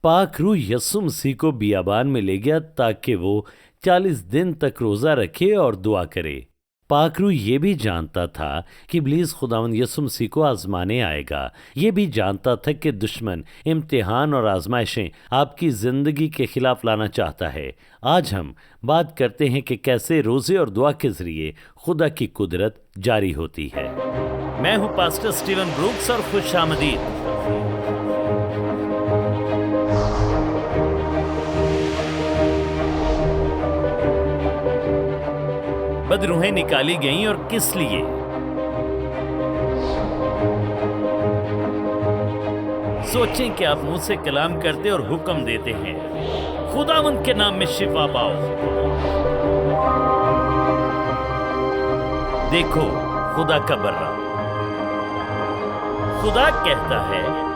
पाक रूह यस्सु मसीह को बियाबान में ले गया ताकि वो 40 दिन तक रोजा रखे और दुआ करे। पाक रूह ये भी जानता था कि इब्लीस खुदावंद यस्सु मसीह को आजमाने आएगा। ये भी जानता था कि दुश्मन इम्तिहान और आजमाइशें आपकी ज़िंदगी के खिलाफ लाना चाहता है। आज हम बात करते हैं कि कैसे रोज़े और दुआ के ज़रिए खुदा की कुदरत जारी होती है। मैं हूँ पास्टर स्टीवन ब्रूक्स और खुश आमदीद। बदरूहें निकाली गईं और किस लिए? सोचें कि आप मुंह से कलाम करते और हुक्म देते हैं, खुदावंद के नाम में शिफा पाओ। देखो खुदा का बर्रा, खुदा कहता है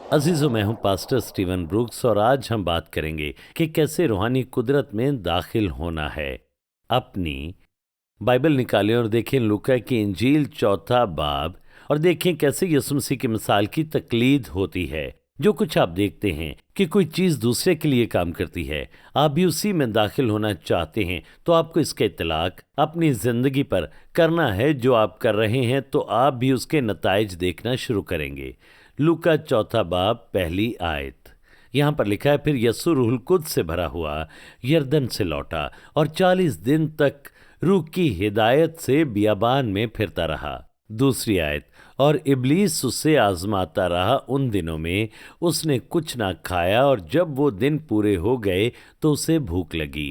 अजीज़ों, मैं हूं पास्टर स्टीवन ब्रूक्स और आज हम बात करेंगे कि कैसे रूहानी कुदरत में दाखिल होना है। अपनी बाइबल निकालें और देखें लूका की इंजील 4 बाब और देखें कैसे यीशु मसीह की मिसाल की तकलीद होती है। जो कुछ आप देखते हैं कि कोई चीज़ दूसरे के लिए काम करती है, आप भी उसी में दाखिल होना चाहते हैं, तो आपको इसका इतलाक अपनी ज़िंदगी पर करना है। जो आप कर रहे हैं तो आप भी उसके नताइज देखना शुरू करेंगे। लूका 4 बाब पहली आयत यहाँ पर लिखा है, फिर यस्सु रूहुल कुद्स से भरा हुआ यरदन से लौटा और 40 दिन तक रूह की हिदायत से बियाबान में फिरता रहा। दूसरी आयत, और इब्लीस उससे आजमाता रहा। उन दिनों में उसने कुछ ना खाया और जब वो दिन पूरे हो गए तो उसे भूख लगी।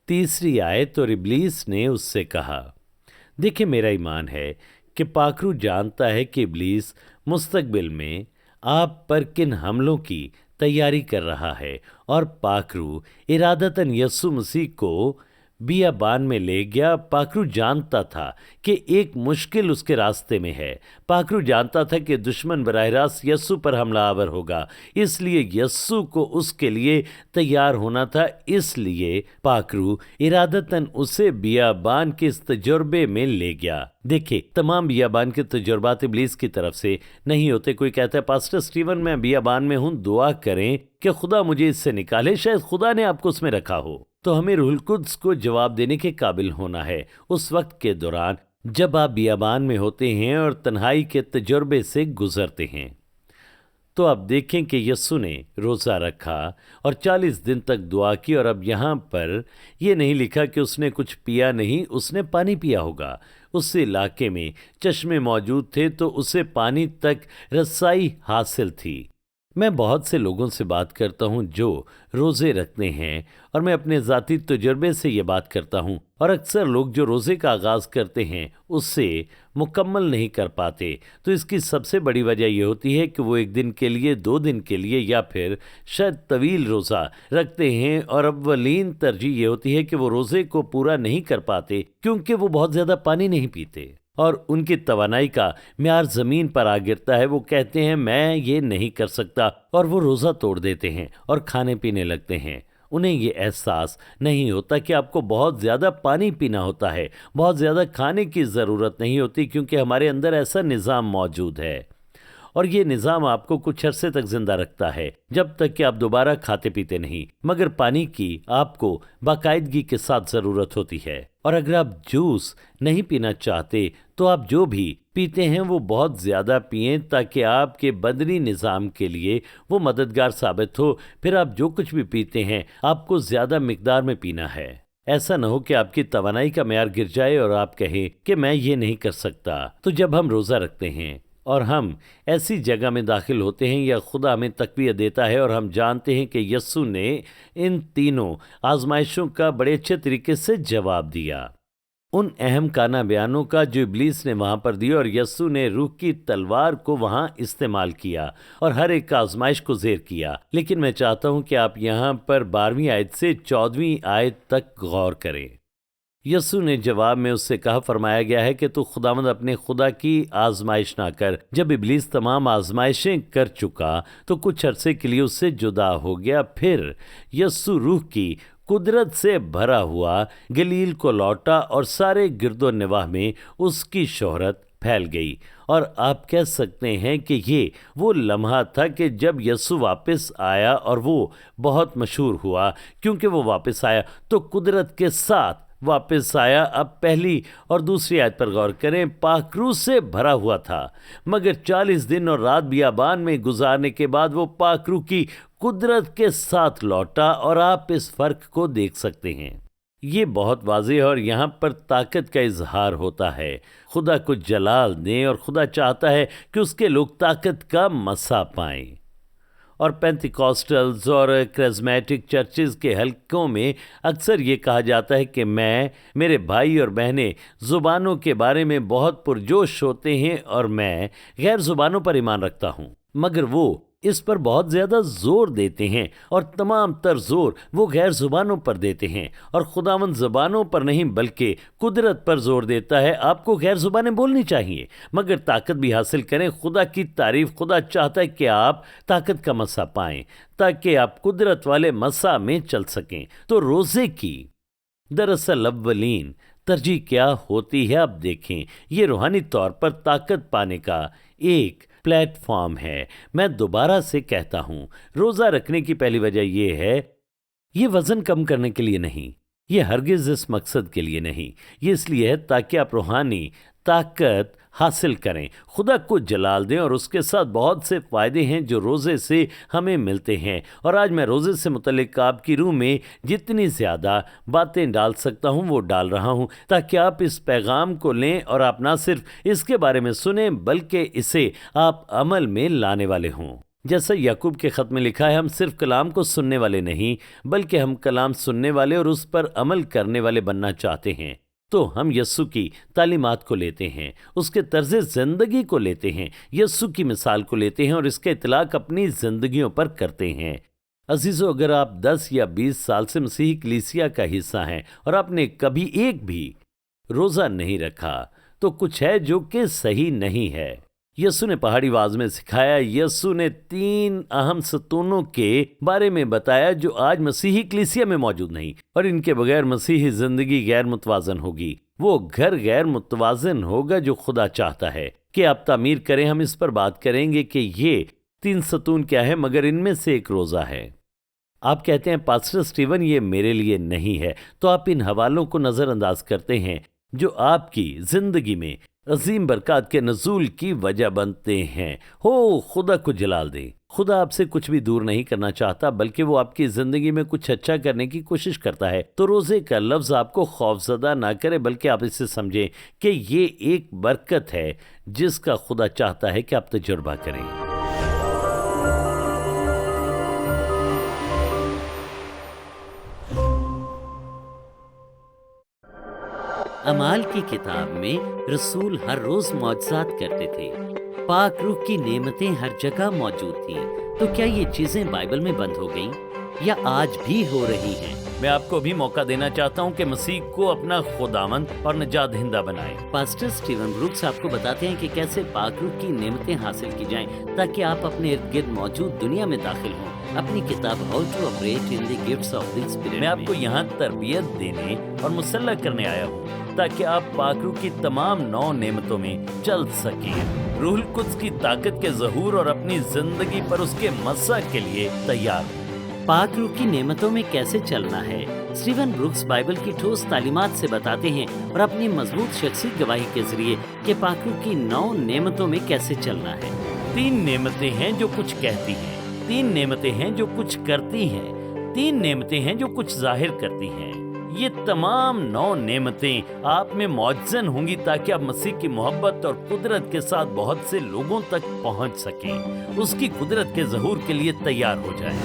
तीसरी आयत, और इब्लीस ने उससे कहा। देखिए, मेरा ईमान है कि पाकरू जानता है कि इब्लीस मुस्तकबिल में आप पर किन हमलों की तैयारी कर रहा है, और पाकरू इरादतन यस्सु मसीह को बियाबान में ले गया। पाकरू जानता था कि एक मुश्किल उसके रास्ते में है। पाकरू जानता था कि दुश्मन बराह रास्त यस्सु पर हमलावर होगा, इसलिए यस्सु को उसके लिए तैयार होना था। इसलिए पाकरू इरादतन उसे बियाबान के इस तजुर्बे में ले गया। देखिए, तमाम बियाबान के तजुर्बात इब्लीस की तरफ से नहीं होते। कोई कहता है, पास्टर स्टीवन मैं बियाबान में हूँ, दुआ करें कि खुदा मुझे इससे निकाले, शायद खुदा ने आपको उसमें रखा हो। तो हमें रूहुल कुद्स को जवाब देने के काबिल होना है उस वक्त के दौरान जब आप बियाबान में होते हैं और तन्हाई के तजुर्बे से गुजरते हैं। तो आप देखें कि यस्सु ने रोज़ा रखा और 40 दिन तक दुआ की, और अब यहाँ पर यह नहीं लिखा कि उसने कुछ पिया नहीं, उसने पानी पिया होगा। उस इलाके में चश्मे मौजूद थे तो उसे पानी तक रसाई हासिल थी। मैं बहुत से लोगों से बात करता हूं जो रोज़े रखते हैं, और मैं अपने ज़ाती तजुर्बे से ये बात करता हूं, और अक्सर लोग जो रोज़े का आगाज़ करते हैं उससे मुकम्मल नहीं कर पाते। तो इसकी सबसे बड़ी वजह यह होती है कि वो एक दिन के लिए, 2 दिन के लिए या फिर शायद तवील रोज़ा रखते हैं, और अव्वलीन तरजीह ये होती है कि वो रोज़े को पूरा नहीं कर पाते क्योंकि वो बहुत ज़्यादा पानी नहीं पीते और उनकी तवानाई का म्यार ज़मीन पर आ गिरता है। वो कहते हैं मैं ये नहीं कर सकता, और वो रोज़ा तोड़ देते हैं और खाने पीने लगते हैं। उन्हें ये एहसास नहीं होता कि आपको बहुत ज़्यादा पानी पीना होता है, बहुत ज़्यादा खाने की ज़रूरत नहीं होती, क्योंकि हमारे अंदर ऐसा निज़ाम मौजूद है। और ये निज़ाम आपको कुछ अरसे तक जिंदा रखता है, जब तक कि आप दोबारा खाते पीते नहीं। मगर पानी की आपको बाकायदगी के साथ ज़रूरत होती है। और अगर आप जूस नहीं पीना चाहते तो आप जो भी पीते हैं वो बहुत ज़्यादा पिएं, ताकि आपके बदनी निज़ाम के लिए वो मददगार साबित हो। फिर आप जो कुछ भी पीते हैं आपको ज़्यादा मिकदार में पीना है। ऐसा न हो कि आपकी तवानाई का म्यार गिर जाए और आप कहें कि मैं ये नहीं कर सकता। तो जब हम रोज़ा रखते हैं और हम ऐसी जगह में दाखिल होते हैं या खुदा हमें तकवीत देता है, और हम जानते हैं कि यस्सु ने इन तीनों आजमाइशों का बड़े अच्छे तरीके से जवाब दिया, उन अहम काना बयानों का जो इब्लीस ने वहाँ पर दिया, और यस्सु ने रूह की तलवार को वहाँ इस्तेमाल किया और हर एक आजमाइश को ज़ेर किया। लेकिन मैं चाहता हूँ कि आप यहाँ पर 12वीं आयत से 14वीं आयत तक गौर करें। यस्सु ने जवाब में उससे कहा, फरमाया गया है कि तू खुदावंद अपने खुदा की आजमाइश ना कर। जब इब्लीस तमाम आजमाइशें कर चुका तो कुछ अरसे के लिए उससे जुदा हो गया। फिर यस्सु रूह की قدرت سے بھرا ہوا گلیل کو لوٹا اور سارے گرد و نواح میں اس کی شہرت پھیل گئی۔ اور آپ کہہ سکتے ہیں کہ یہ وہ لمحہ تھا کہ جب یسوع واپس آیا اور وہ بہت مشہور ہوا، کیونکہ وہ واپس آیا تو قدرت کے ساتھ واپس آیا۔ اب پہلی اور دوسری آیت پر غور کریں۔ پاک روح سے بھرا ہوا تھا، مگر 40 دن اور رات بیابان میں گزارنے کے بعد وہ پاک روح کی قدرت کے ساتھ لوٹا، اور آپ اس فرق کو دیکھ سکتے ہیں۔ یہ بہت واضح ہے، اور یہاں پر طاقت کا اظہار ہوتا ہے۔ خدا کو جلال دیں، اور خدا چاہتا ہے کہ اس کے لوگ طاقت کا مسا پائیں۔ اور پینتیکوسٹلز اور کرزمیٹک چرچز کے حلقوں میں اکثر یہ کہا جاتا ہے کہ میرے بھائی اور بہنیں زبانوں کے بارے میں بہت پرجوش ہوتے ہیں، اور میں غیر زبانوں پر ایمان رکھتا ہوں، مگر وہ اس پر بہت زیادہ زور دیتے ہیں، اور تمام تر زور وہ غیر زبانوں پر دیتے ہیں، اور خداوند زبانوں پر نہیں بلکہ قدرت پر زور دیتا ہے۔ آپ کو غیر زبانیں بولنی چاہیے، مگر طاقت بھی حاصل کریں۔ خدا کی تعریف، خدا چاہتا ہے کہ آپ طاقت کا مسا پائیں تاکہ آپ قدرت والے مسا میں چل سکیں۔ تو روزے کی دراصل اولین ترجیح کیا ہوتی ہے؟ اب دیکھیں، یہ روحانی طور پر طاقت پانے کا ایک پلیٹ فارم ہے۔ میں دوبارہ سے کہتا ہوں، روزہ رکھنے کی پہلی وجہ یہ ہے، یہ وزن کم کرنے کے لیے نہیں، یہ ہرگز اس مقصد کے لیے نہیں، یہ اس لیے ہے تاکہ آپ روحانی طاقت حاصل کریں، خدا کو جلال دیں، اور اس کے ساتھ بہت سے فائدے ہیں جو روزے سے ہمیں ملتے ہیں۔ اور آج میں روزے سے متعلق آپ کی روح میں جتنی زیادہ باتیں ڈال سکتا ہوں وہ ڈال رہا ہوں، تاکہ آپ اس پیغام کو لیں اور آپ نہ صرف اس کے بارے میں سنیں بلکہ اسے آپ عمل میں لانے والے ہوں۔ جیسا یعقوب کے خط میں لکھا ہے، ہم صرف کلام کو سننے والے نہیں بلکہ ہم کلام سننے والے اور اس پر عمل کرنے والے بننا چاہتے ہیں۔ تو ہم یسوع کی تعلیمات کو لیتے ہیں، اس کے طرز زندگی کو لیتے ہیں، یسوع کی مثال کو لیتے ہیں اور اس کا اطلاق اپنی زندگیوں پر کرتے ہیں۔ عزیزو، اگر آپ 10 یا 20 سال سے مسیحی کلیسیا کا حصہ ہیں اور آپ نے کبھی ایک بھی روزہ نہیں رکھا تو کچھ ہے جو کہ صحیح نہیں ہے۔ یسوع نے پہاڑی واز میں سکھایا، یسوع نے 3 اہم ستونوں کے بارے میں بتایا جو آج مسیحی کلیسیا میں موجود نہیں، اور ان کے بغیر مسیحی زندگی غیر متوازن ہوگی۔ وہ گھر غیر متوازن ہوگا جو خدا چاہتا ہے کہ آپ تعمیر کریں۔ ہم اس پر بات کریں گے کہ یہ 3 ستون کیا ہے، مگر ان میں سے ایک روزہ ہے۔ آپ کہتے ہیں پاسٹر سٹیون یہ میرے لیے نہیں ہے، تو آپ ان حوالوں کو نظر انداز کرتے ہیں جو آپ کی زندگی میں عظیم برکات کے نزول کی وجہ بنتے ہیں۔ خدا کو جلال دے۔ خدا آپ سے کچھ بھی دور نہیں کرنا چاہتا بلکہ وہ آپ کی زندگی میں کچھ اچھا کرنے کی کوشش کرتا ہے۔ تو روزے کا لفظ آپ کو خوفزدہ نہ کرے بلکہ آپ اسے سمجھیں کہ یہ ایک برکت ہے جس کا خدا چاہتا ہے کہ آپ تجربہ کریں۔ اعمال کی کتاب میں رسول ہر روز معجزات کرتے تھے، پاک روح کی نعمتیں ہر جگہ موجود تھیں۔ تو کیا یہ چیزیں بائبل میں بند ہو گئیں یا آج بھی ہو رہی ہیں؟ میں آپ کو بھی موقع دینا چاہتا ہوں کہ مسیح کو اپنا خداوند اور نجات دہندہ بنائیں۔ پاسٹر سٹیون بروکس آپ کو بتاتے ہیں کہ کیسے پاک روح کی نعمتیں حاصل کی جائیں تاکہ آپ اپنے ارد گرد موجود دنیا میں داخل ہوں۔ اپنی کتاب how to operate in the gifts of the spirit میں آپ کو یہاں تربیت دینے اور مسلح کرنے آیا ہوں تاکہ آپ پاک روح کی تمام 9 نعمتوں میں چل سکیں، روح القدس کی طاقت کے ظہور اور اپنی زندگی پر اس کے مسا کے لیے تیار ہوں۔ پاک روح کی نعمتوں میں کیسے چلنا ہے؟ سٹیون بروکس بائبل کی ٹھوس تعلیمات سے بتاتے ہیں اور اپنی مضبوط شخصی گواہی کے ذریعے کہ پاک روح کی 9 نعمتوں میں کیسے چلنا ہے۔ 3 نعمتیں ہیں جو کچھ کہتی ہیں، 3 نعمتیں ہیں جو کچھ کرتی ہیں، 3 نعمتیں ہیں جو کچھ ظاہر کرتی ہیں۔ یہ تمام 9 نعمتیں آپ میں معجزن ہوں گی تاکہ آپ مسیح کی محبت اور قدرت کے ساتھ بہت سے لوگوں تک پہنچ سکیں، اس کی قدرت کے ظہور کے لیے تیار ہو جائیں۔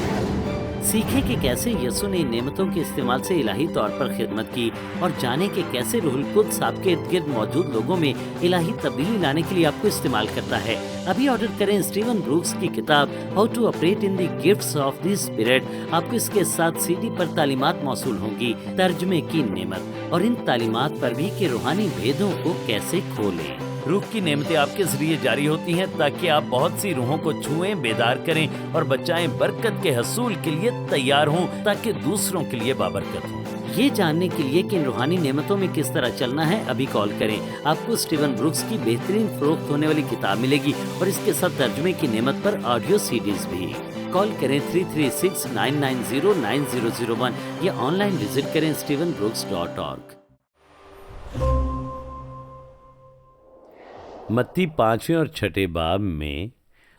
سیکھیں کہ کیسے یسوع نے ان نعمتوں کے استعمال سے الہی طور پر خدمت کی، اور جانیں کہ کیسے روح القدس آپ کے ارد گرد موجود لوگوں میں الہی تبدیلی لانے کے لیے آپ کو استعمال کرتا ہے۔ ابھی آرڈر کریں سٹیون بروکس کی کتاب how to operate in the gifts of the spirit. آپ کو اس کے ساتھ CD پر تعلیمات موصول ہوں گی، ترجمے کی نعمت، اور ان تعلیمات پر بھی کہ روحانی بھیدوں کو کیسے کھولیں۔ रूह की नेमतें आपके जरिए जारी होती हैं ताकि आप बहुत सी रूहों को छुएं, बेदार करें और बचाएं, बरकत के हसूल के लिए तैयार हों ताकि दूसरों के लिए बाबरकत हों। ये जानने के लिए कि इन रूहानी नेमतों में किस तरह चलना है, अभी कॉल करें। आपको स्टीवन ब्रुक्स की बेहतरीन फरोख्त होने वाली किताब मिलेगी और इसके साथ तर्जुमे की नेमत पर ऑडियो सीडीज भी। कॉल करें 336-990-9001 या ऑनलाइन विजिट करें stevenbrooks.org। मत्ती 5वें और 6 बाब में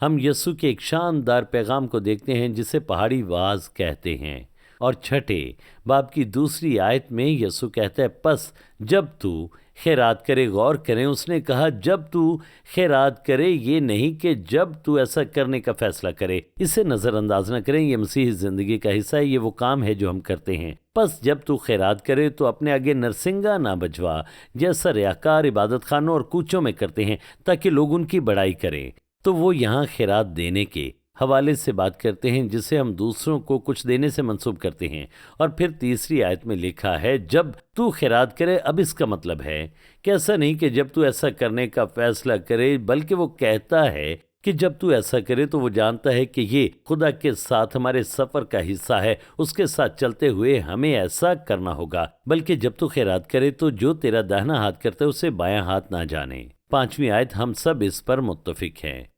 हम यीशु के एक शानदार पैगाम को देखते हैं जिसे पहाड़ी वाज कहते हैं। और 6 बाब की दूसरी आयत में यीशु कहता है, पस जब तू खैरात करे, गौर करें, उसने कहा जब तू खैरात करे, ये नहीं कि जब तू ऐसा करने का फैसला करे। इसे नज़रअंदाज न करें, ये मसीही ज़िंदगी का हिस्सा है, ये वो काम है जो हम करते हैं। बस जब तू खैरात करे तो अपने आगे नरसिंगा ना बजवा, जैसा रियाकार इबादत खानों और कूचों में करते हैं ताकि लोग उनकी बड़ाई करें। तो वो यहाँ खैरात देने के हवाले से बात करते हैं जिसे हम दूसरों को कुछ देने से मंसूब करते हैं। और फिर तीसरी आयत में लिखा है जब तू खैरात करे। अब इसका मतलब है कि ऐसा नहीं कि जब तू ऐसा करने का फैसला करे, बल्कि वो कहता है कि जब तू ऐसा करे तो वो जानता है कि ये खुदा के साथ हमारे सफ़र का हिस्सा है, उसके साथ चलते हुए हमें ऐसा करना होगा। बल्कि जब तू खैरात करे तो जो तेरा दाहिना हाथ करता है उसे बायां हाथ ना जाने। 5वीं आयत, हम सब इस पर मुत्तफिक हैं।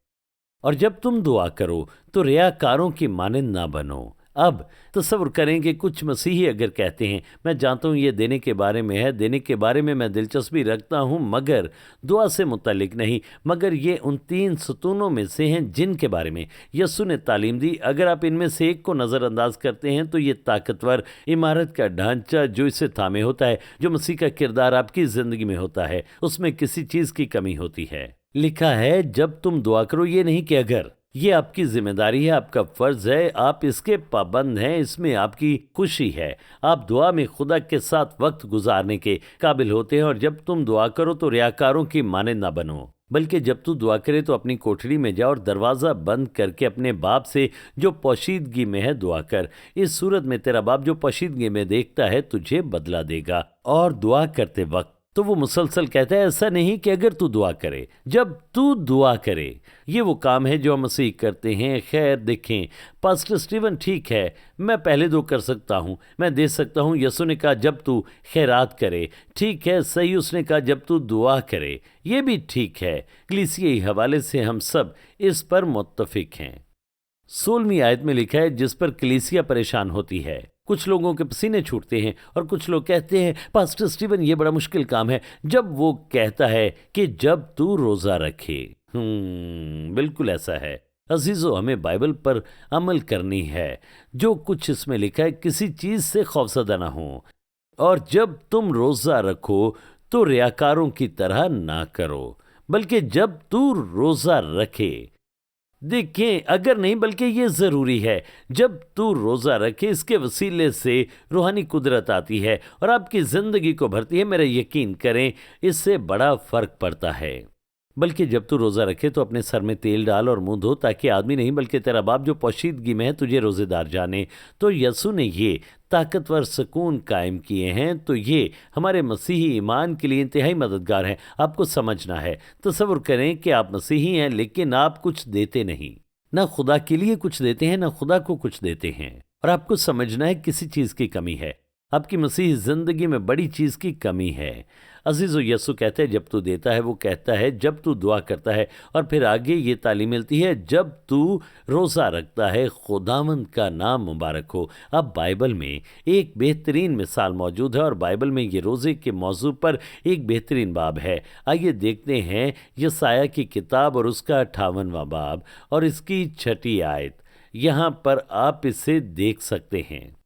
और जब तुम दुआ करो तो रियाकारों की मानंद ना बनो। अब तसव्वुर करें कि कुछ मसीही अगर कहते हैं, मैं जानता हूँ ये देने के बारे में है, देने के बारे में मैं दिलचस्पी रखता हूँ, मगर दुआ से मुतालिक नहीं, मगर ये उन 3 सतूनों में से हैं जिनके बारे में यीशु ने तालीम दी। अगर आप इनमें से एक को नज़रअंदाज करते हैं तो ये ताकतवर इमारत का ढांचा जो इसे थामे होता है, जो मसीह का किरदार आपकी ज़िंदगी में होता है, उसमें किसी चीज़ की कमी होती है। लिखा है जब तुम दुआ करो, ये नहीं कि अगर। ये आपकी जिम्मेदारी है, आपका फर्ज है, आप इसके पाबंद हैं, इसमें आपकी खुशी है। आप दुआ में खुदा के साथ वक्त गुजारने के काबिल होते हैं। और जब तुम दुआ करो तो रियाकारों की मानंद ना बनो, बल्कि जब तू दुआ करे तो अपनी कोठरी में जा और दरवाज़ा बंद करके अपने बाप से जो पोशीदगी में है दुआ कर। इस सूरत में तेरा बाप जो पोशीदगी में देखता है तुझे बदला देगा। और दुआ करते वक्त तो वो मुसलसल कहता है, ऐसा नहीं कि अगर तू दुआ करे, जब तू दुआ करे। ये वो काम है जो हम मसीह करते हैं। खैर देखें, पास्टर स्टीवन ठीक है, मैं पहले 2 कर सकता हूँ, मैं दे सकता हूँ। यीशु ने कहा जब तू खैरात करे, ठीक है, सही। उसने कहा जब तू दुआ करे, ये भी ठीक है। कलीसियाई हवाले से हम सब इस पर मुत्तफिक हैं। 16वीं आयत में लिखा है जिस पर कलीसिया परेशान होती है। कुछ लोगों के पसीने छूटते हैं और कुछ लोग कहते हैं, पास्टर स्टीवन ये बड़ा मुश्किल काम है, जब वो कहता है कि जब तू रोज़ा रखे। बिल्कुल ऐसा है अजीज़ों, हमें बाइबल पर अमल करनी है। जो कुछ इसमें लिखा है, किसी चीज़ से खौफज़दा ना हो। और जब तुम रोज़ा रखो तो रियाकारों की तरह ना करो, बल्कि जब तू रोज़ा रखे। देखें, अगर नहीं बल्कि ये ज़रूरी है। जब तू रोज़ा रखे, इसके वसीले से रूहानी कुदरत आती है और आपकी ज़िंदगी को भरती है। मेरा यकीन करें, इससे बड़ा फ़र्क पड़ता है। बल्कि जब तू रोज़ा रखे तो अपने सर में तेल डाल और मुंह धो, ताकि आदमी नहीं बल्कि तेरा बाप जो पोशीदगी में है तुझे रोज़ेदार जाने। तो यीशु ने ये ताकतवर सुकून कायम किए हैं, तो ये हमारे मसीही ईमान के लिए इंतहाई मददगार हैं। आपको समझना है, तसव्वुर करें कि आप मसीही हैं लेकिन आप कुछ देते नहीं, ना खुदा के लिए कुछ देते हैं, ना खुदा को कुछ देते हैं। और आपको समझना है किसी चीज़ की कमी है, आपकी मसीही ज़िंदगी में बड़ी चीज़ की कमी है। अजीज़ो, यीशु कहते हैं जब तू देता है, वो कहता है जब तू दुआ करता है। और फिर आगे ये तालीम मिलती है जब तू रोज़ा रखता है, खुदावंद का नाम मुबारक हो। अब बाइबल में एक बेहतरीन मिसाल मौजूद है और बाइबल में ये रोज़े के मौजू पर एक बेहतरीन बाब है। आइए देखते हैं यशायाह की किताब और उसका 58वां बाब और इसकी 6ठी आयत। यहाँ पर आप इसे देख सकते हैं।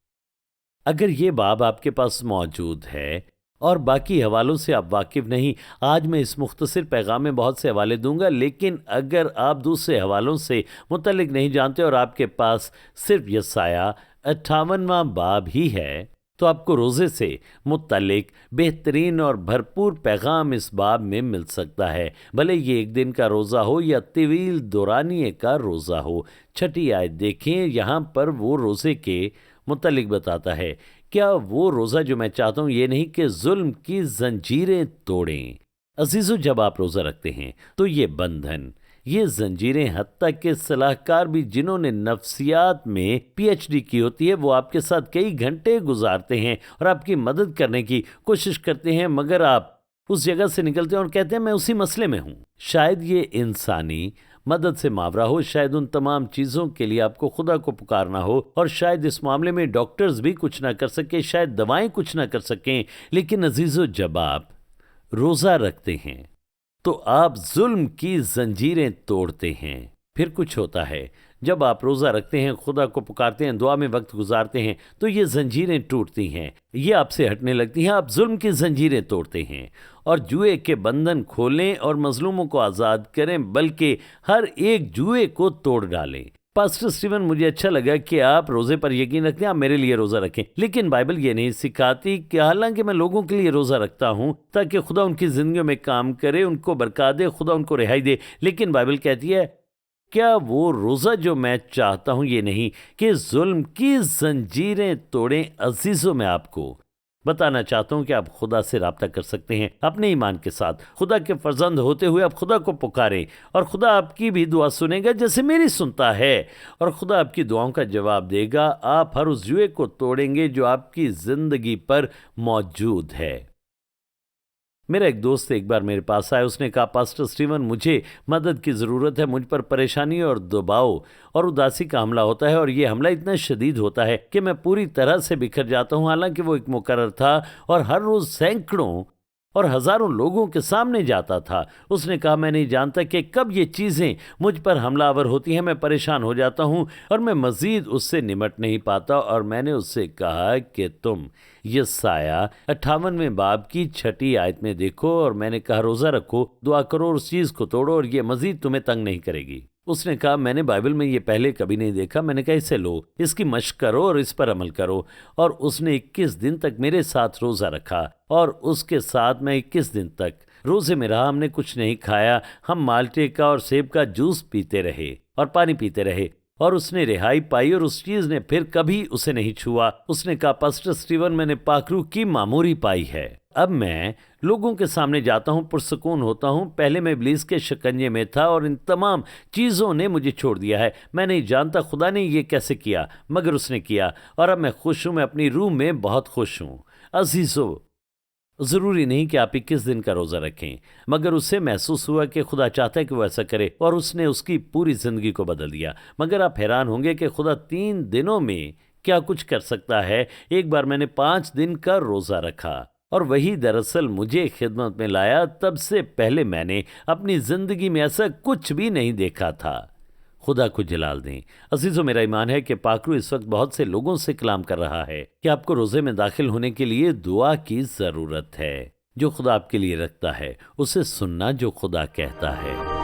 अगर ये बाब आपके पास मौजूद है और बाकी हवालों से आप वाकिफ़ नहीं, आज मैं इस मुख्तसर पैगाम में बहुत से हवाले दूंगा, लेकिन अगर आप दूसरे हवालों से मुतल्लिक नहीं जानते और आपके पास सिर्फ यशायाह 58वां बाब ही है, तो आपको रोज़े से मुतल्लिक बेहतरीन और भरपूर पैगाम इस बाब में मिल सकता है, भले ये एक दिन का रोज़ा हो या तवील दौरानिए का रोज़ा हो। 6ठी आयत देखें, यहाँ पर वो रोज़े के मुतल्लिक बताता है। क्या वो रोज़ा जो मैं चाहता हूँ ये नहीं कि जुल्म की जंजीरें तोड़ें। अजीजों, जब आप रोज़ा रखते हैं तो ये बंधन, ये जंजीरें, हत्ता के सलाहकार भी जिन्होंने नफ्सियात में पीएचडी की होती है, वो आपके साथ कई घंटे गुजारते हैं और आपकी मदद करने की कोशिश करते हैं, मगर आप उस जगह से निकलते हैं और कहते हैं मैं उसी मसले में हूँ। शायद ये इंसानी मदद से मावरा हो, शायद उन तमाम चीज़ों के लिए आपको खुदा को पुकारना हो, और शायद इस मामले में डॉक्टर्स भी कुछ ना कर सके, शायद दवाएं कुछ ना कर सकें। लेकिन अजीजों, जब आप रोज़ा रखते हैं तो आप जुल्म की जंजीरें तोड़ते हैं। फिर कुछ होता है, जब आप रोज़ा रखते हैं, खुदा को पुकारते हैं, दुआ में वक्त गुजारते हैं, तो ये जंजीरें टूटती हैं, ये आपसे हटने लगती हैं, आप जुल्म की जंजीरें तोड़ते हैं और जुए के बंधन खोलें और मजलूमों को आज़ाद करें, बल्कि हर एक जुए को तोड़ डालें। पास्टर स्टीवन, मुझे अच्छा लगा कि आप रोज़े पर यकीन रखते हैं, आप मेरे लिए रोज़ा रखें, लेकिन बाइबल ये नहीं सिखाती कि हालांकि मैं लोगों के लिए रोज़ा रखता हूँ ताकि खुदा उनकी ज़िंदगियों में काम करे, उनको बरकत दे, खुदा उनको रिहाई दे, लेकिन बाइबल कहती है क्या वो रोज़ा जो मैं चाहता हूँ ये नहीं कि जुल्म की जंजीरें तोड़ें। अजीज़ों, मैं आपको बताना चाहता हूँ कि आप खुदा से राब्ता कर सकते हैं अपने ईमान के साथ। खुदा के फर्जंद होते हुए आप खुदा को पुकारें और खुदा आपकी भी दुआ सुनेगा जैसे मेरी सुनता है, और खुदा आपकी दुआओं का जवाब देगा। आप हर उस जुए को तोड़ेंगे जो आपकी ज़िंदगी पर मौजूद है। मेरा एक दोस्त एक बार मेरे पास आया, उसने कहा पास्टर स्टीवन, मुझे मदद की ज़रूरत है, मुझ पर परेशानी और दबाव और उदासी का हमला होता है, और ये हमला इतना शदीद होता है कि मैं पूरी तरह से बिखर जाता हूँ। हालांकि वो एक मुकर्रर था और हर रोज़ सैकड़ों और हज़ारों लोगों के सामने जाता था। उसने कहा मैं नहीं जानता कि कब ये चीज़ें मुझ पर हमलावर होती हैं, मैं परेशान हो जाता हूँ और मैं मज़ीद उससे निमट नहीं पाता। और मैंने उससे कहा कि तुम यसाया 58वें बाब की 6 आयत में देखो, और मैंने कहा रोज़ा रखो, दुआ करो और उस चीज़ को तोड़ो और ये मज़ीद तुम्हें तंग नहीं करेगी। उसने कहा मैंने बाइबल में ये पहले कभी नहीं देखा। मैंने कहा इसे लो, इसकी मशक करो और इस पर अमल करो। और उसने 21 दिन तक मेरे साथ रोज़ा रखा और उसके साथ मैं 21 दिन तक रोज़े में रहा। हमने कुछ नहीं खाया, हम माल्टे का और सेब का जूस पीते रहे और पानी पीते रहे, और उसने रिहाई पाई और उस चीज़ ने फिर कभी उसे नहीं छुआ। उसने कहा पास्टर स्टीवन, मैंने पाखरू की मामूरी पाई है। अब मैं लोगों के सामने जाता हूँ, पुरसकून होता हूँ। पहले मैं इब्लीस के शिकंजे में था और इन तमाम चीज़ों ने मुझे छोड़ दिया है। मैं नहीं जानता खुदा ने ये कैसे किया, मगर उसने किया, और अब मैं खुश हूँ, मैं अपनी रूह में बहुत खुश हूँ। अजीज़ों, ज़रूरी नहीं कि आप 21 दिन का रोज़ा रखें, मगर उससे महसूस हुआ कि खुदा चाहता है कि वो ऐसा करे, और उसने उसकी पूरी ज़िंदगी को बदल दिया। मगर आप हैरान होंगे कि खुदा 3 दिनों में क्या कुछ कर सकता है। एक बार मैंने 5 दिन का रोज़ा रखा और वही दरअसल मुझे खिदमत में लाया। तब से पहले मैंने अपनी ज़िंदगी में ऐसा कुछ भी नहीं देखा था। खुदा को जलाल दें। अजीज़ों, मेरा ईमान है कि पाकरू इस वक्त बहुत से लोगों से कलाम कर रहा है कि आपको रोज़े में दाखिल होने के लिए दुआ की ज़रूरत है। जो खुदा आपके लिए रखता है उसे सुनना जो खुदा कहता है।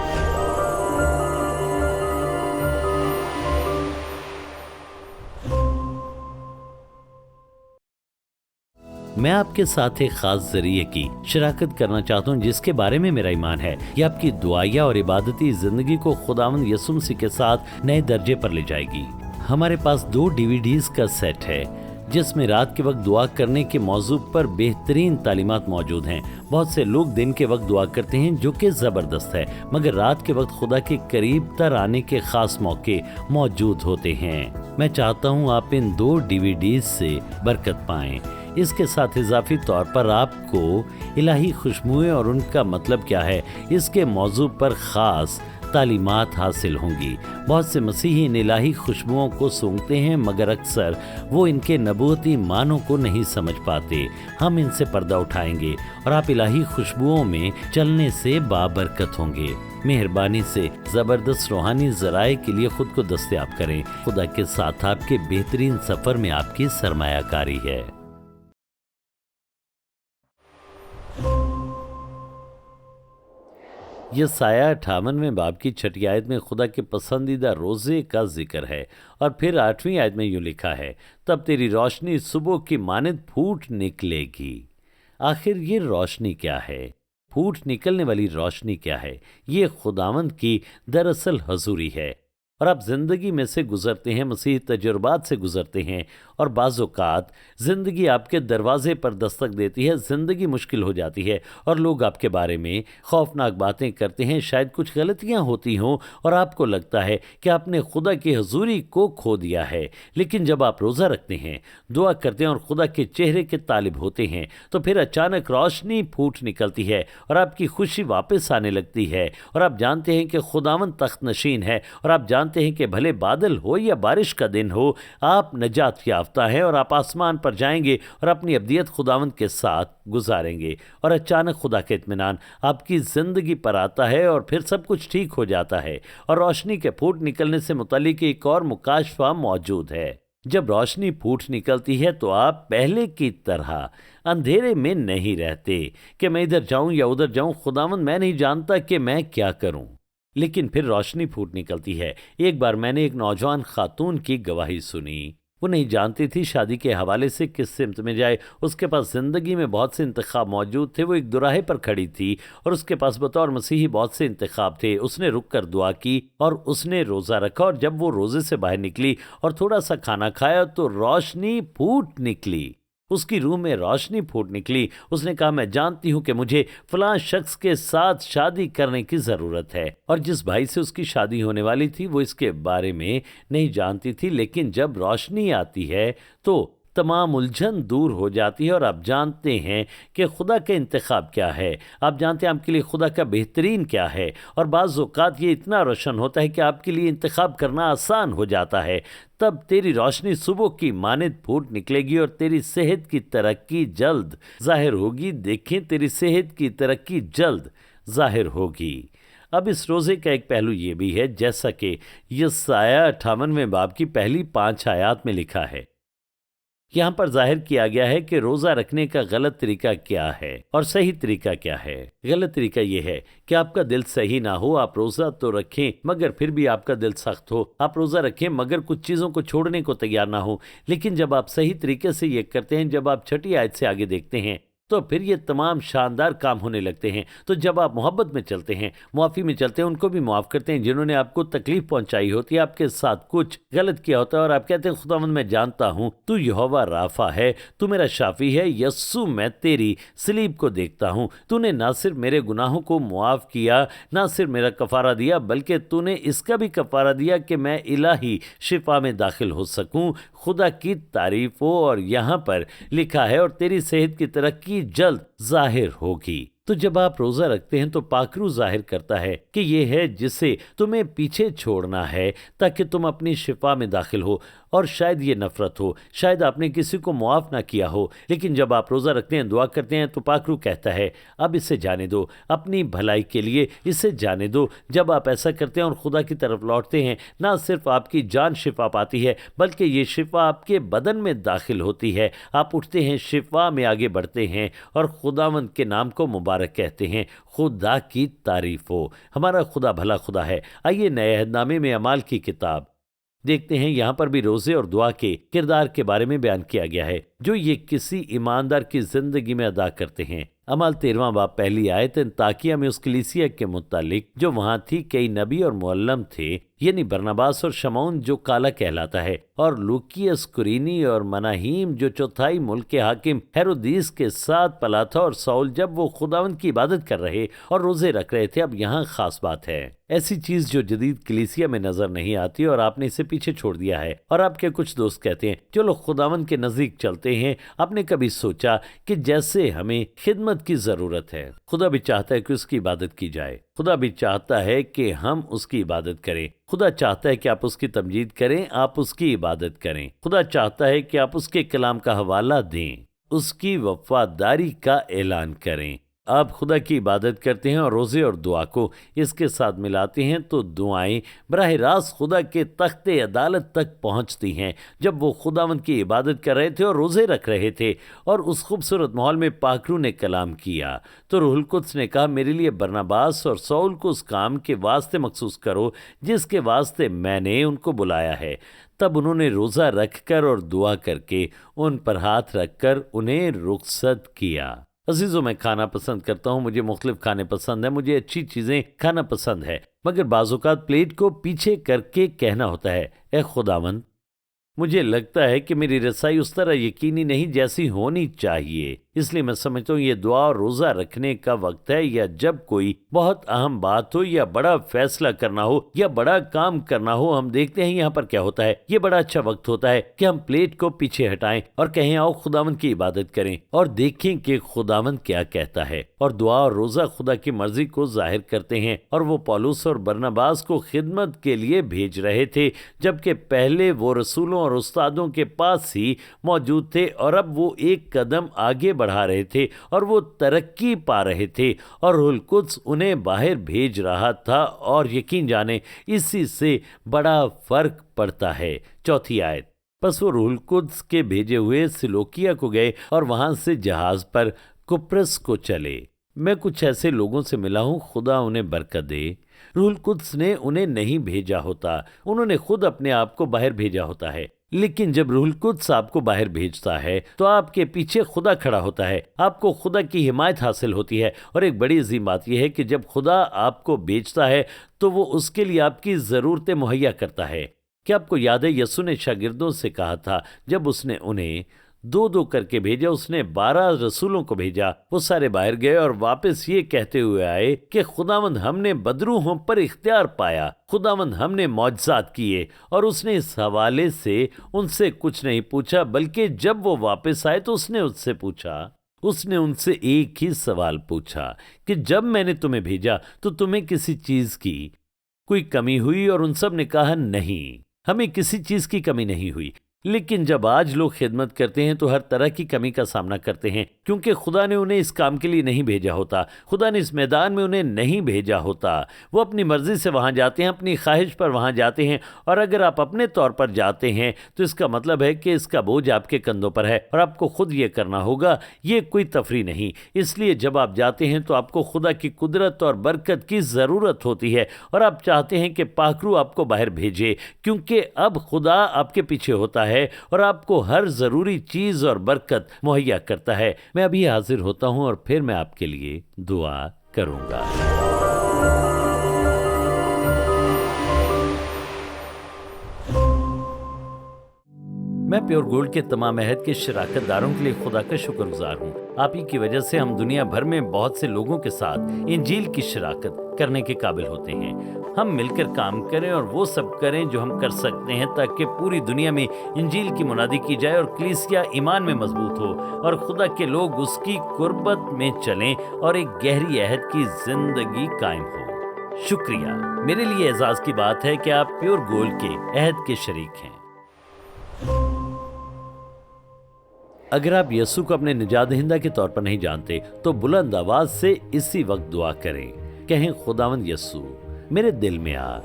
मैं आपके साथ एक खास जरिए की शराकत करना चाहता हूँ जिसके बारे में मेरा ईमान है ये आपकी दुआया और इबादती जिंदगी को खुदावंद यीशु मसीह के साथ नए दर्जे पर ले जाएगी। हमारे पास 2 DVDs का सेट है जिसमें रात के वक्त दुआ करने के मौजू पर बेहतरीन तालीमात मौजूद हैं। बहुत से लोग दिन के वक्त दुआ करते हैं जो कि ज़बरदस्त है, मगर रात के वक्त खुदा के करीब तर आने के ख़ास मौके मौजूद होते हैं। मैं चाहता हूँ आप इन 2 DVDs से बरकत पाएं। इसके साथ इजाफी तौर पर आपको इलाही खुशबुएं और उनका मतलब क्या है इसके मौजू पर ख़ास तालीमात हासिल होंगी। बहुत से मसीही इन इलाही खुशबुओं को सूंघते हैं मगर अक्सर वो इनके नबूवती मानों को नहीं समझ पाते। हम इनसे पर्दा उठाएंगे और आप इलाही खुशबुओं में चलने से बाबरकत होंगे। मेहरबानी से ज़बरदस्त रूहानी ज़राए के लिए खुद को दस्तयाब करें। खुदा के साथ आपके बेहतरीन सफ़र में आपकी सरमायाकारी है। यसाया 58वें बाब की 6 आयत में खुदा के पसंदीदा रोज़े का जिक्र है, और फिर 8वीं आयत में यूँ लिखा है, तब तेरी रोशनी सुबह की मानिंद फूट निकलेगी। आखिर ये रोशनी क्या है? फूट निकलने वाली रोशनी क्या है? ये खुदावंद की दरअसल हजूरी है। اور آپ زندگی میں سے گزرتے ہیں، مسیحی تجربات سے گزرتے ہیں، اور بعض اوقات زندگی آپ کے دروازے پر دستک دیتی ہے، زندگی مشکل ہو جاتی ہے اور لوگ آپ کے بارے میں خوفناک باتیں کرتے ہیں، شاید کچھ غلطیاں ہوتی ہوں اور آپ کو لگتا ہے کہ آپ نے خدا کی حضوری کو کھو دیا ہے۔ لیکن جب آپ روزہ رکھتے ہیں، دعا کرتے ہیں اور خدا کے چہرے کے طالب ہوتے ہیں، تو پھر اچانک روشنی پھوٹ نکلتی ہے اور آپ کی خوشی واپس آنے لگتی ہے، اور آپ جانتے ہیں کہ خداوند تخت نشین ہے، اور آپ جانتے ہیں کہ بھلے بادل ہو یا بارش کا دن ہو، آپ نجات یافتہ ہیں اور آپ آسمان پر جائیں گے اور اپنی ابدیت خداوند کے ساتھ گزاریں گے۔ اور اچانک خدا کا اطمینان آپ کی زندگی پر آتا ہے اور پھر سب کچھ ٹھیک ہو جاتا ہے، اور روشنی کے پھوٹ نکلنے سے متعلق ایک اور مکاشفہ موجود ہے۔ جب روشنی پھوٹ نکلتی ہے تو آپ پہلے کی طرح اندھیرے میں نہیں رہتے کہ میں ادھر جاؤں یا ادھر جاؤں، خداوند میں نہیں جانتا کہ میں کیا کروں۔ لیکن پھر روشنی پھوٹ نکلتی ہے۔ ایک بار میں نے ایک نوجوان خاتون کی گواہی سنی۔ وہ نہیں جانتی تھی شادی کے حوالے سے کس سمت میں جائے، اس کے پاس زندگی میں بہت سے انتخاب موجود تھے، وہ ایک دوراہے پر کھڑی تھی اور اس کے پاس بطور مسیحی بہت سے انتخاب تھے۔ اس نے رک کر دعا کی اور اس نے روزہ رکھا، اور جب وہ روزے سے باہر نکلی اور تھوڑا سا کھانا کھایا تو روشنی پھوٹ نکلی، اس کی روح میں روشنی پھوٹ نکلی۔ اس نے کہا، میں جانتی ہوں کہ مجھے فلاں شخص کے ساتھ شادی کرنے کی ضرورت ہے، اور جس بھائی سے اس کی شادی ہونے والی تھی وہ اس کے بارے میں نہیں جانتی تھی، لیکن جب روشنی آتی ہے تو تمام الجھن دور ہو جاتی ہے، اور آپ جانتے ہیں کہ خدا کا انتخاب کیا ہے، آپ جانتے ہیں آپ کے لیے خدا کا بہترین کیا ہے، اور بعض اوقات یہ اتنا روشن ہوتا ہے کہ آپ کے لیے انتخاب کرنا آسان ہو جاتا ہے۔ تب تیری روشنی صبح کی مانند پھوٹ نکلے گی اور تیری صحت کی ترقی جلد ظاہر ہوگی۔ دیکھیں، تیری صحت کی ترقی جلد ظاہر ہوگی۔ اب اس روزے کا ایک پہلو یہ بھی ہے، جیسا کہ یسایہ 58ویں باب کی پہلی 5 آیات میں لکھا ہے۔ یہاں پر ظاہر کیا گیا ہے کہ روزہ رکھنے کا غلط طریقہ کیا ہے اور صحیح طریقہ کیا ہے۔ غلط طریقہ یہ ہے کہ آپ کا دل صحیح نہ ہو، آپ روزہ تو رکھیں مگر پھر بھی آپ کا دل سخت ہو، آپ روزہ رکھیں مگر کچھ چیزوں کو چھوڑنے کو تیار نہ ہو۔ لیکن جب آپ صحیح طریقے سے یہ کرتے ہیں، جب آپ 6 آیت سے آگے دیکھتے ہیں، تو پھر یہ تمام شاندار کام ہونے لگتے ہیں۔ تو جب آپ محبت میں چلتے ہیں، معافی میں چلتے ہیں، ان کو بھی معاف کرتے ہیں جنہوں نے آپ کو تکلیف پہنچائی ہوتی ہے، آپ کے ساتھ کچھ غلط کیا ہوتا ہے، اور آپ کہتے ہیں، خداوند میں جانتا ہوں تو یہوہ رافع ہے، تو میرا شافی ہے، یسوع میں تیری صلیب کو دیکھتا ہوں، تو نے نہ صرف میرے گناہوں کو معاف کیا، نہ صرف میرا کفارہ دیا، بلکہ تو نے اس کا بھی کفارہ دیا کہ میں الہی شفا میں داخل ہو سکوں۔ خدا کی تعریف ہو۔ اور یہاں پر لکھا ہے، اور تیری صحت کی ترقی جلد ظاہر ہوگی۔ تو جب آپ روزہ رکھتے ہیں تو پاکرو ظاہر کرتا ہے کہ یہ ہے جسے تمہیں پیچھے چھوڑنا ہے تاکہ تم اپنی شفا میں داخل ہو۔ اور شاید یہ نفرت ہو، شاید آپ نے کسی کو معاف نہ کیا ہو، لیکن جب آپ روزہ رکھتے ہیں، دعا کرتے ہیں، تو پاکرو کہتا ہے، اب اسے جانے دو، اپنی بھلائی کے لیے اسے جانے دو۔ جب آپ ایسا کرتے ہیں اور خدا کی طرف لوٹتے ہیں، نہ صرف آپ کی جان شفا پاتی ہے بلکہ یہ شفا آپ کے بدن میں داخل ہوتی ہے، آپ اٹھتے ہیں، شفا میں آگے بڑھتے ہیں اور خداوند کے نام کو مبارک کہتے ہیں۔ خدا کی تعریف ہو۔ ہمارا خدا بھلا خدا ہے۔ آئیے نئے عہد نامے میں اعمال کی کتاب دیکھتے ہیں۔ یہاں پر بھی روزے اور دعا کے کردار کے بارے میں بیان کیا گیا ہے جو یہ کسی ایماندار کی زندگی میں ادا کرتے ہیں۔ اعمال 13واں باب پہلی آیت، انطاکیہ میں اس کلیسیا کے متعلق جو وہاں تھی، کئی نبی اور معلم تھے، یعنی برناباس اور شمعون جو کالا کہلاتا ہے، اور لوکیس قرینی اور مناہیم جو چوتھائی ملک کے حاکم ہیرودیس کے ساتھ پلا تھا، اور سول جب وہ خداوند کی عبادت کر رہے اور روزے رکھ رہے تھے۔ اب یہاں خاص بات ہے، ایسی چیز جو جدید کلیسیا میں نظر نہیں آتی اور آپ نے اسے پیچھے چھوڑ دیا ہے، اور آپ کے کچھ دوست کہتے ہیں جو لوگ خداوند کے نزدیک چلتے ہیں۔ آپ نے کبھی سوچا کہ جیسے ہمیں خدمت کی ضرورت ہے، خدا بھی چاہتا ہے کہ اس کی عبادت کی جائے، خدا بھی چاہتا ہے کہ ہم اس کی عبادت کریں، خدا چاہتا ہے کہ آپ اس کی تمجید کریں، آپ اس کی عبادت کریں، خدا چاہتا ہے کہ آپ اس کے کلام کا حوالہ دیں، اس کی وفاداری کا اعلان کریں۔ آپ خدا کی عبادت کرتے ہیں اور روزے اور دعا کو اس کے ساتھ ملاتے ہیں تو دعائیں براہ راست خدا کے تخت عدالت تک پہنچتی ہیں۔ جب وہ خداوند کی عبادت کر رہے تھے اور روزے رکھ رہے تھے اور اس خوبصورت ماحول میں پاکرو نے کلام کیا، تو روح القدس نے کہا، میرے لیے برناباس اور سول کو اس کام کے واسطے مخصوص کرو جس کے واسطے میں نے ان کو بلایا ہے۔ تب انہوں نے روزہ رکھ کر اور دعا کر کے ان پر ہاتھ رکھ کر انہیں رخصت کیا۔ عزیزوں، میں کھانا پسند کرتا ہوں، مجھے مختلف کھانے پسند ہیں، مجھے اچھی چیزیں کھانا پسند ہے، मगर बाज़ औक़ात प्लेट को पीछे करके कहना होता है, ए खुदावंद, मुझे लगता है कि मेरी रसाई उस तरह यकीनी नहीं जैसी होनी चाहिए, इसलिए मैं समझता हूँ ये दुआ और रोज़ा रखने का वक्त है, या जब कोई बहुत अहम बात हो या बड़ा फैसला करना हो या बड़ा काम करना हो। हम देखते हैं यहाँ पर क्या होता है। ये बड़ा अच्छा वक्त होता है कि हम प्लेट को पीछे हटाएं और कहें आओ खुदावंद की इबादत करें और देखें कि खुदावंद क्या कहता है। और दुआ और रोज़ा खुदा की मर्जी को जाहिर करते हैं। और वो पौलुस और बरनबास को खिदमत के लिए भेज रहे थे, जबकि पहले वो रसूलों और उस्तादों के पास ही मौजूद थे और अब वो एक कदम आगे बढ़ा रहे थे और वो तरक्की पा रहे थे और रूहुल कुद्स उन्हें बाहर भेज रहा था। और यकीन जाने इसी से बड़ा फर्क पड़ता है। चौथी आयत, बस वो रूहुल कुद्स के भेजे हुए सिलोकिया को गए और वहां से जहाज पर कुप्रस को चले। मैं कुछ ऐसे लोगों से मिला हूं, खुदा उन्हें बरकत दे। रूहुल कुद्स ने उन्हें नहीं भेजा होता, उन्होंने खुद अपने आप को बाहर भेजा होता है। लेकिन जब रूहुल कुद्स आपको बाहर भेजता है तो आपके पीछे खुदा खड़ा होता है, आपको खुदा की हिमायत हासिल होती है। और एक बड़ी अजीम बात यह है कि जब खुदा आपको भेजता है तो वो उसके लिए आपकी ज़रूरतें मुहैया करता है। क्या आपको याद है यीशु ने शागिर्दों से कहा था, जब उसने उन्हें दो दो करके भेजा, उसने 12 रसूलों को भेजा। वो सारे बाहर गए और वापस ये कहते हुए आए कि खुदावंद हमने बदरूहों पर इख्तियार पाया, खुदावंद हमने मौजज़ात किए। और उसने इस हवाले से उनसे कुछ नहीं पूछा, बल्कि जब वो वापस आए तो उसने उनसे एक ही सवाल पूछा कि जब मैंने तुम्हें भेजा तो तुम्हें किसी चीज़ की कोई कमी हुई? और उन सब ने कहा नहीं, हमें किसी चीज़ की कमी नहीं हुई। लेकिन जब आज लोग खिदमत करते हैं तो हर तरह की कमी का सामना करते हैं, क्योंकि खुदा ने उन्हें इस काम के लिए नहीं भेजा होता, खुदा ने इस मैदान में उन्हें नहीं भेजा होता। वो अपनी मर्जी से वहाँ जाते हैं, अपनी ख्वाहिश पर वहाँ जाते हैं। और अगर आप अपने तौर पर जाते हैं तो इसका मतलब है कि इसका बोझ आपके कंधों पर है और आपको खुद ये करना होगा, ये कोई तफरी नहीं। इसलिए जब आप जाते हैं तो आपको खुदा की कुदरत और बरकत की ज़रूरत होती है और आप चाहते हैं कि पाखरू आपको बाहर भेजे, क्योंकि अब खुदा आपके पीछे होता है और आपको हर जरूरी चीज और बरकत मुहैया करता है। मैं अभी हाजिर होता हूं और फिर मैं आपके लिए दुआ करूंगा। मैं प्योर गोल्ड के तमाम अहद के शराकत दारों के लिए खुदा का शुक्रगुजार हूँ। आप ही की वजह से हम दुनिया भर में बहुत से लोगों के साथ इंजील की शराकत करने के काबिल होते हैं। हम मिलकर काम करें और वो सब करें जो हम कर सकते हैं, ताकि पूरी दुनिया में इंजील की मुनादी की जाए और कलीसिया ईमान में मजबूत हो और खुदा के लोग उसकी कुर्बत में चलें और एक गहरी अहद की जिंदगी कायम हो। शुक्रिया। मेरे लिए एजाज की बात है कि आप प्योर गोल्ड के अहद के शरीक हैं। अगर आप यीशु को अपने निजात दहिंदा के तौर पर नहीं जानते तो बुलंद आवाज से इसी वक्त दुआ करें। कहें, खुदावंद यीशु, मेरे दिल में आ,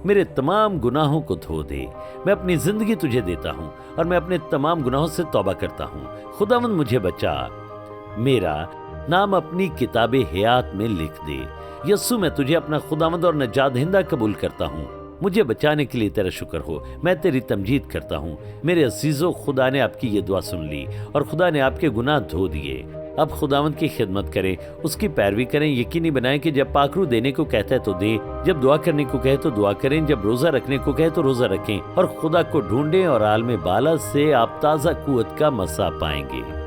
मेरे तमाम गुनाहों को धो दे। मैं अपनी जिंदगी तुझे देता हूँ और मैं अपने तमाम गुनाहों से तौबा करता हूँ। खुदावंद मुझे बचा, मेरा नाम अपनी किताबे हयात में लिख दे। यीशु, मैं तुझे अपना खुदावंद और निजात दहिंदा कबूल करता हूँ। मुझे बचाने के लिए तेरा शुक्र हो। मैं तेरी तमजीद करता हूँ। मेरे अजीजों, खुदा ने आपकी ये दुआ सुन ली और खुदा ने आपके गुनाह धो दिए। अब खुदावंद की खिदमत करें, उसकी पैरवी करें। यकीनी बनाएं कि जब पाखरू देने को कहता है तो दे, जब दुआ करने को कहे तो दुआ करें, जब रोज़ा रखने को कहे तो रोज़ा रखें और खुदा को ढूंढें और आलम बाला से आप ताज़ा कुव्वत का मसा पाएंगे।